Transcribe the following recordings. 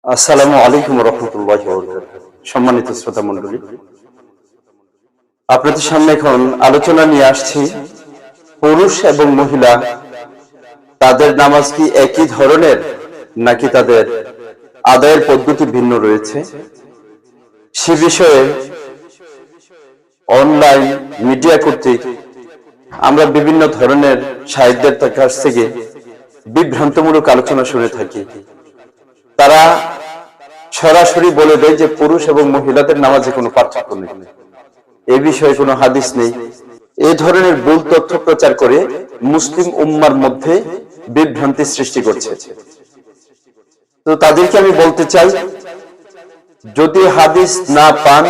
আসসালামু আলাইকুম রহমতুল্লাহি ওয়া বারাকাতুহু। সম্মানিত শ্রোতা মণ্ডলী, আপনাদের সামনে এখন আলোচনা নিয়ে আসছি পুরুষ এবং মহিলা তাদের নামাজ কি একই ধরনের নাকি তাদের আদায়ের পদ্ধতি ভিন্ন রয়েছে সে বিষয়ে অনলাইন মিডিয়া কর্তৃক আমরা বিভিন্ন ধরনের সাহিত্যের কাছ থেকে বিভ্রান্তমূলক আলোচনা শুনে থাকি। তারা সরাসরি বলে দেয় যে পুরুষ এবং মহিলাদের নামাজে কোনো পার্থক্য নেই, এ বিষয়ে কোনো হাদিস নেই। এই ধরনের ভুল তথ্য প্রচার করে মুসলিম উম্মার মধ্যে বিভ্রান্তি সৃষ্টি করছে। তো তাদেরকে আমি বলতে চাই, যদি হাদিস না পান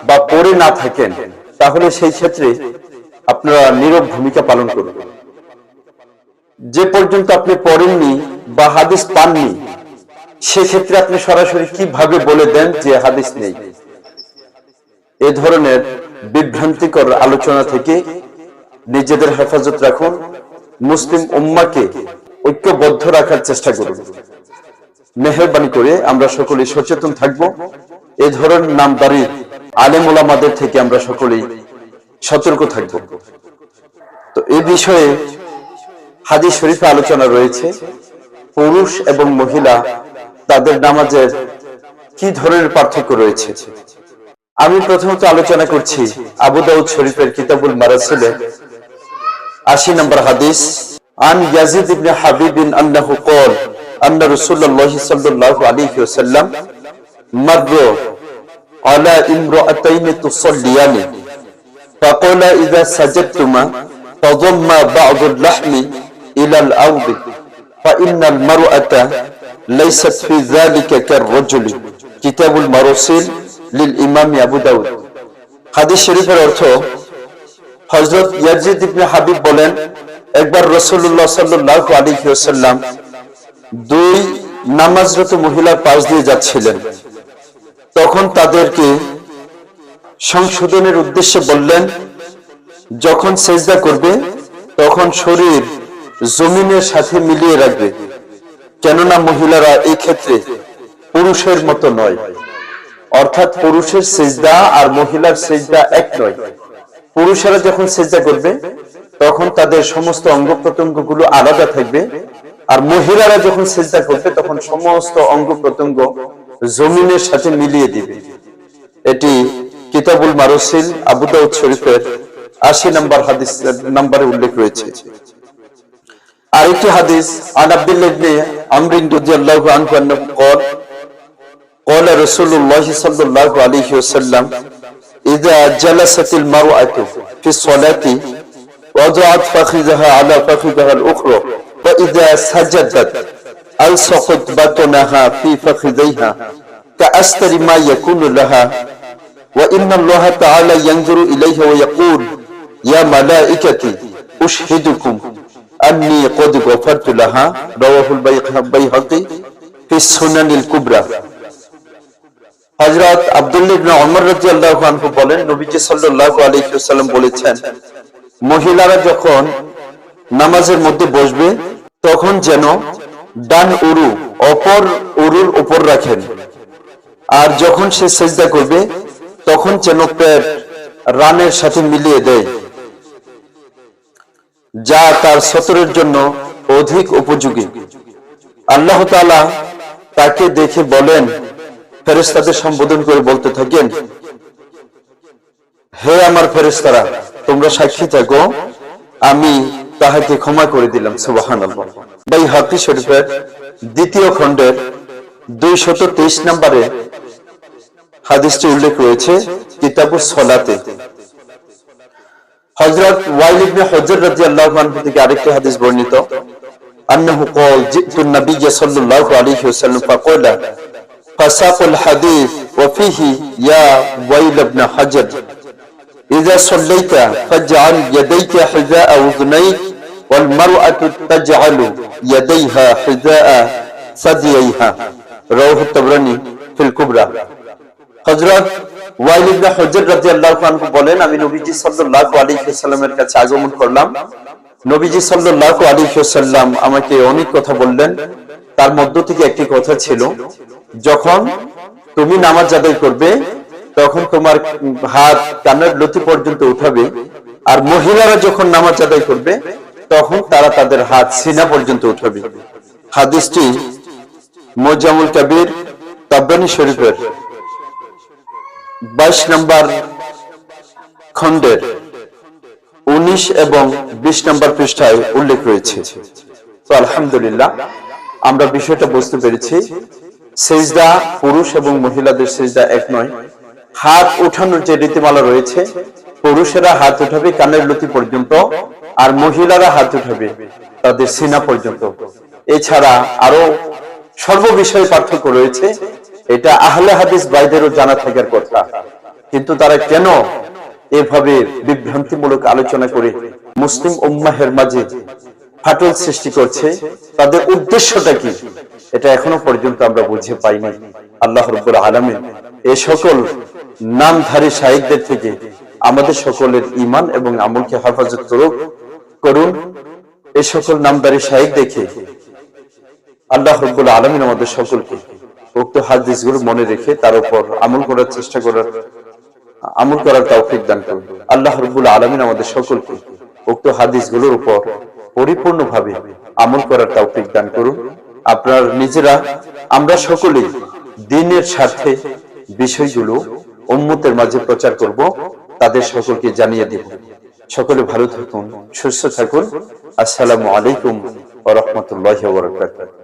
বা পড়ে না থাকেন তাহলে সেই ক্ষেত্রে আপনারা নীরব ভূমিকা পালন করবেন। যে পর্যন্ত আপনি পড়েননি বা হাদিস পাননি সেক্ষেত্রে আপনি সরাসরি কিভাবে বলে দেন যে হাদিস নেই? এ ধরনের বিভ্রান্তিকর আলোচনা থেকে নিজেদের হেফাজত রাখুন, মুসলিম উম্মাকে ঐক্যবদ্ধ রাখার চেষ্টা করুন। মেহেরবানি করে আমরা সকলেই সচেতন থাকব। এ ধরনের নামদারি আলেম ওলামাদের থেকে আমরা সকলেই সতর্ক থাকব। তো এই বিষয়ে হাদিস শরীফে আলোচনা রয়েছে পুরুষ এবং মহিলা তাদের নামাজের কি ধরনের পার্থক্য রয়েছে। আমি প্রথমত আলোচনা করছি আবু দাউদ শরীফের কিতাবুল মারাসিলে 80 নম্বর হাদিস, আন ইয়াজিদ ইবনে হাবিব আন্নাহু ক্বাল আন্না রাসূলুল্লাহ সাল্লাল্লাহু আলাইহি ওয়াসাল্লাম মাররা আলা ইমরাআতাইন তুসাল্লিয়ানি ফাকালা ইযা সাজাদতুমা ফাদম্মা বা'দুল লাহমি ইলা আল-আরদ ফাইন্নাল মারআতা লাইসাত ফি যালিকা কার-রাজুল। কিতাবুল মারাসিল লিল ইমাম আবু দাউদ। হাদিস শরীফের অর্থ, হযরত ইয়াজিদ ইবনে হাবিব বলেন, একবার রাসূলুল্লাহ সাল্লাল্লাহু আলাইহি ওয়াসাল্লাম দুই নামাজরত মহিলার পাশ দিয়ে যাচ্ছিলেন। তখন তাদেরকে সংশোধনের উদ্দেশ্যে বললেন, যখন সেজদা করবে তখন শরীর জমিনের সাথে মিলিয়ে রাখবে, কেননা মহিলারা এই ক্ষেত্রে পুরুষের মতো নয়। অর্থাৎ পুরুষের সেজদা আর মহিলার সেজদা এক নয়। পুরুষেরা যখন সেজদা করবে তখন তাদের সমস্ত অঙ্গ প্রত্যঙ্গ গুলো আলাদা থাকবে, আর মহিলারা যখন সেজদা করবে তখন সমস্ত অঙ্গ প্রত্যঙ্গ জমিনের সাথে মিলিয়ে দিবে। এটি কিতাবুল মারাসিল আবু দাউদ শরীফের 80 নম্বর হাদিস নম্বরে উল্লেখ রয়েছে। আরেকটি হাদিস, আন আব্দুল্লাহ ইবনে আমর রাদিয়াল্লাহু আনহু আন্নাহু ক্বাল قال رسول الله صلى الله عليه وسلم إذا جلست المرأة في الصلاة وضعت فخذها على فخذها الأخرى وإذا سجدت ألصقت بطنها في فخذيها كأستر ما يكون لها وإن الله تعالى ينظر إليها ويقول يا ملائكتي أشهدكم أني قد غفرت لها. رواه البيهقي في السنن الكبرى. হযরত আব্দুল্লাহ ইবনে ওমর রাদিয়াল্লাহু আনহু বলেন, নবীজি সাল্লাল্লাহু আলাইহি ওয়াসাল্লাম বলেছেন, মহিলারা যখন নামাজের মধ্যে বসবে তখন যেন ডান উরু অপর উরুর উপর রাখেন, আর যখন সে সেজদা করবে তখন যেন পেট রানের সাথে মিলিয়ে দেয়, যা তার সতরের জন্য অধিক উপযোগী। আল্লাহ তাআলা তাকে দেখে বলেন, ফেরেশতাদের সম্বোধন করে বলতে থাকেন, হে আমার ফেরেশতারা, তোমরা সাক্ষী থাকো, আমি তাহাকে ক্ষমা করে দিলাম। সুবহানাল্লাহ। বাইহাকী শরীফের দ্বিতীয় খণ্ডের 223 নম্বরে হাদিসটি উল্লেখ রয়েছে কিতাবুস সালাতে। হযরত ওয়াইল ইবনে হুজর রাদিয়াল্লাহু আনহু থেকে আরেকটি হাদিস বর্ণিত, আন্নাহু ক্বাল জিতু নবী সাল্লাল্লাহু আলাইহি ওয়াসাল্লাম ফাকালা فساق الحديث وفيه يا ويل ابن حجر إذا صليت فاجعل يديك حذاء أذنيك والمرأة تجعل يديها حذاء ثدييها. رواه الطبراني في الكبرى. হযরত ওয়াইল ইবনে হুজর রাদিয়াল্লাহু আনহু বলেন, আমি নবীজি সাল্লাল্লাহু আলাইহি ওয়াসাল্লামের কাছে আগমন করলাম। নবীজি সাল্লাল্লাহু আলাইহি ওয়াসাল্লাম আমাকে অনেক কথা বললেন, তার মধ্য থেকে একটি কথা ছিল, যখন তুমি নামাজ আদায় করবে তখন তোমার হাত কানের লতি পর্যন্ত উঠাবে, আর মহিলারা যখন নামাজ আদায় করবে তখন তারা তাদের হাত সিনা পর্যন্ত উঠাবে। হাদিসটি মুজামুল কবির তাবরানী শরীফের 22 নম্বর খণ্ডের 19 এবং 20 নম্বর পৃষ্ঠায় উল্লেখ রয়েছে। তো আলহামদুলিল্লাহ, আমরা বিষয়টা বুঝতে পেরেছি। সিজদা পুরুষ এবং মহিলাদের সিজদা এক নয়। হাত উঠানোর যে রীতিমালা রয়েছে, পুরুষেরা হাত উঠাবে কানের লতি পর্যন্ত, আর মহিলারা হাত উঠাবে তাদের সিনা পর্যন্ত। এছাড়া আরো সর্ব বিষয়ে পার্থক্য রয়েছে। এটা আহলে হাদিস ভাইদেরও জানা থাকার কথা, কিন্তু তারা কেন এভাবে বিভ্রান্তিমূলক আলোচনা করে মুসলিম উম্মাহের মাঝে ফাটল সৃষ্টি করছে, তাদের উদ্দেশ্যটা কি, এটা এখনো পর্যন্ত আমরা বুঝে পাইনি। আল্লাহ রাব্বুল আলামিন এই সকল নামধারী শাইখদের থেকে আমাদের সকলের ঈমান এবং আমলকে হেফাজত করুন। এই সকল নামধারী শাইখ দেখে আল্লাহ রাব্বুল আলামিন আমাদের সকলকে উক্ত হাদিসগুলো মনে রেখে তার উপর আমল করার চেষ্টা আমল করার তৌফিক দান করুন। আল্লাহ রাব্বুল আলামিন আমাদের সকলকে উক্ত হাদিসগুলোর উপর পরিপূর্ণভাবে আমল করার তৌফিক দান করুন। আপনারা নিজেরা, আমরা সকলেই দ্বীনের স্বার্থে বিষয়গুলো উম্মতের মাঝে প্রচার করব, তাদের সকলকে জানিয়ে দেব। সকলে ভালো থাকুন, সুস্থ থাকুন। আসসালামু আলাইকুম ওয়া রাহমাতুল্লাহি ওয়া বারাকাতুহু।